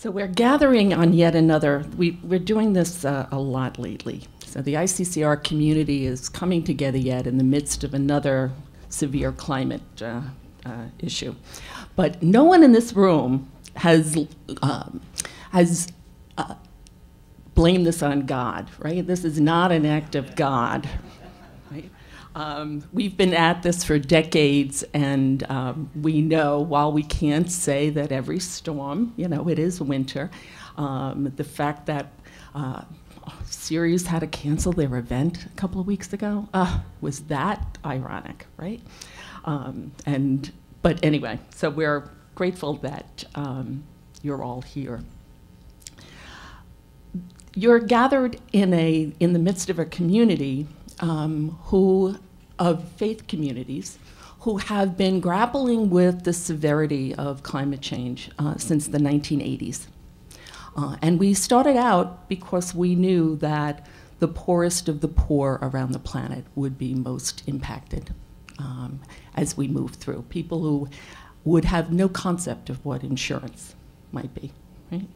So we're gathering on yet another, we're doing this a lot lately. So the ICCR community is coming together yet in the midst of another severe climate issue. But no one in this room has blamed this on God, right? This is not an act of God, right? We've been at this for decades, and we know, while we can't say that every storm, it is winter, the fact that Sirius had to cancel their event a couple of weeks ago, was that ironic, right? But anyway, so we're grateful that you're all here. You're gathered in the midst of a community of faith communities who have been grappling with the severity of climate change since the 1980s. And we started out because we knew that the poorest of the poor around the planet would be most impacted as we move through. People who would have no concept of what insurance might be, right?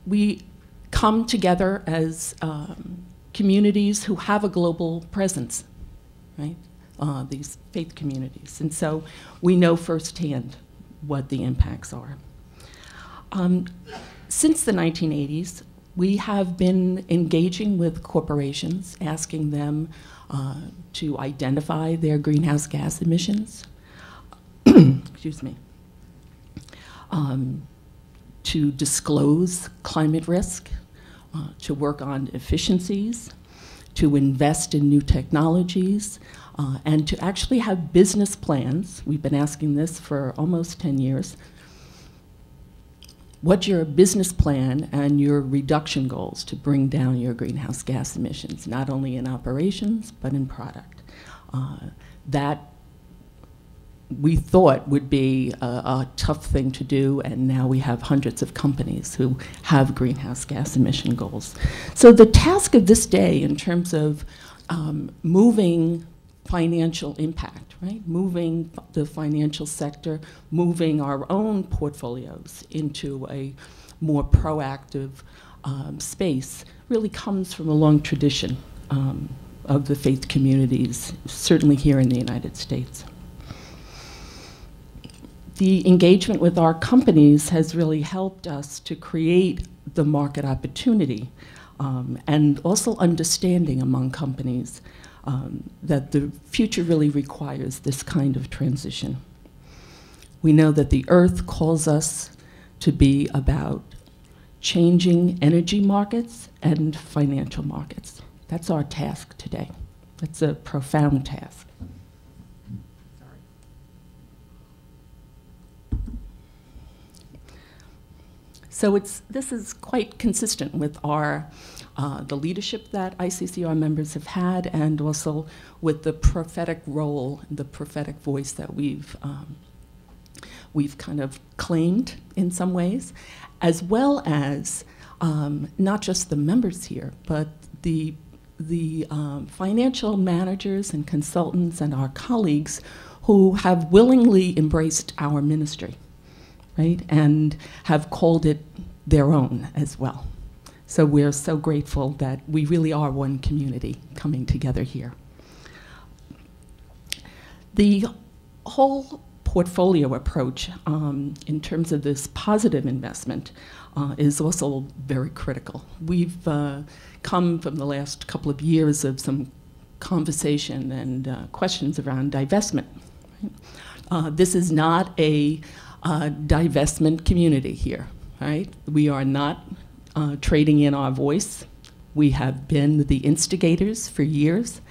We come together as communities who have a global presence, right? These faith communities. And so we know firsthand what the impacts are. Since the 1980s, we have been engaging with corporations, asking them to identify their greenhouse gas emissions, excuse me, to disclose climate risk, to work on efficiencies, to invest in new technologies, and to actually have business plans. We've been asking this for almost 10 years. What's your business plan and your reduction goals to bring down your greenhouse gas emissions, not only in operations, but in product? That we thought would be a tough thing to do, and now we have hundreds of companies who have greenhouse gas emission goals. So the task of this day in terms of moving financial impact, right? Moving the financial sector, moving our own portfolios into a more proactive space really comes from a long tradition of the faith communities, certainly here in the United States. The engagement with our companies has really helped us to create the market opportunity and also understanding among companies that the future really requires this kind of transition. We know that the Earth calls us to be about changing energy markets and financial markets. That's our task today. That's a profound task. So this is quite consistent with the leadership that ICCR members have had, and also with the prophetic role, the prophetic voice that we've kind of claimed in some ways, as well as not just the members here, but the financial managers and consultants and our colleagues who have willingly embraced our ministry, right, and have called it their own as well. So we're so grateful that we really are one community coming together here. The whole portfolio approach in terms of this positive investment is also very critical. We've come from the last couple of years of some conversation and questions around divestment. Right? This is not a divestment community here, right? We are not trading in our voice. We have been the instigators for years.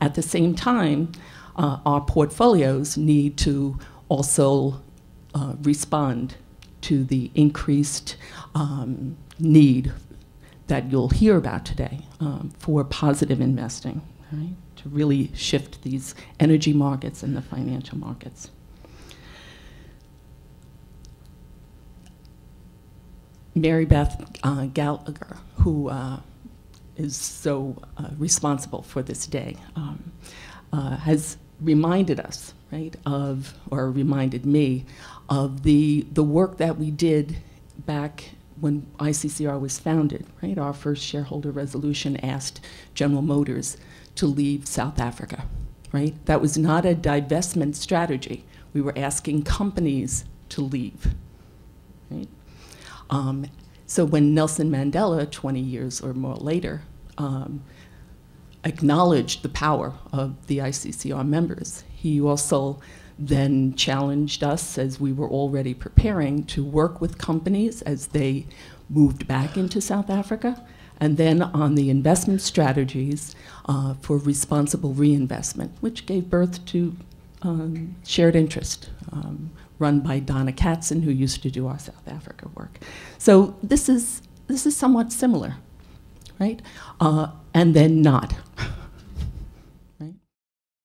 At the same time, our portfolios need to also respond to the increased need that you'll hear about today for positive investing, right? To really shift these energy markets and the financial markets. Mary Beth Gallagher, who is so responsible for this day, has reminded us, right, of, or reminded me of the work that we did back when ICCR was founded, right? Our first shareholder resolution asked General Motors to leave South Africa, right? That was not a divestment strategy. We were asking companies to leave, right? So when Nelson Mandela, 20 years or more later, acknowledged the power of the ICCR members, he also then challenged us, as we were already preparing, to work with companies as they moved back into South Africa, and then on the investment strategies for responsible reinvestment, which gave birth to shared interest, run by Donna Katzen, who used to do our South Africa work. So this is somewhat similar, right? And then not. Right?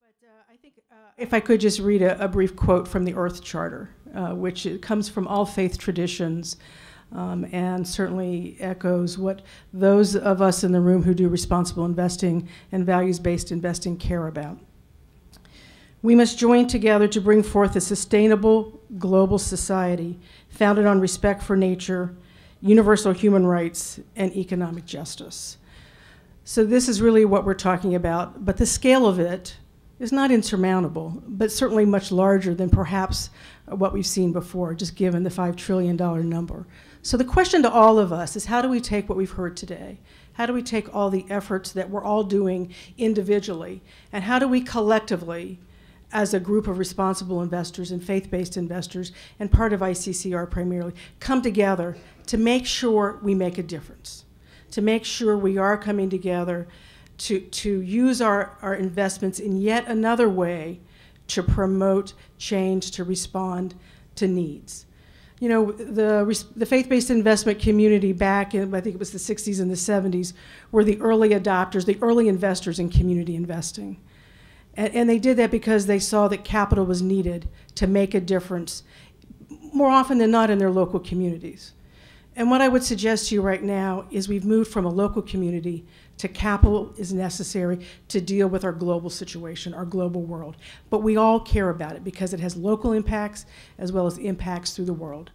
But I think if I could just read a brief quote from the Earth Charter, which comes from all faith traditions, and certainly echoes what those of us in the room who do responsible investing and values-based investing care about. We must join together to bring forth a sustainable global society founded on respect for nature, universal human rights, and economic justice. So this is really what we're talking about, but the scale of it is not insurmountable, but certainly much larger than perhaps what we've seen before, just given the $5 trillion number. So the question to all of us is, how do we take what we've heard today? How do we take all the efforts that we're all doing individually, and how do we collectively, as a group of responsible investors and faith-based investors, and part of ICCR primarily, come together to make sure we make a difference, to make sure we are coming together to use our investments in yet another way to promote change, to respond to needs. You know, the faith-based investment community back in, I think it was the 60s and the 70s, were the early adopters, the early investors in community investing. And they did that because they saw that capital was needed to make a difference, more often than not in their local communities. And what I would suggest to you right now is we've moved from a local community to capital is necessary to deal with our global situation, our global world. But we all care about it because it has local impacts as well as impacts through the world.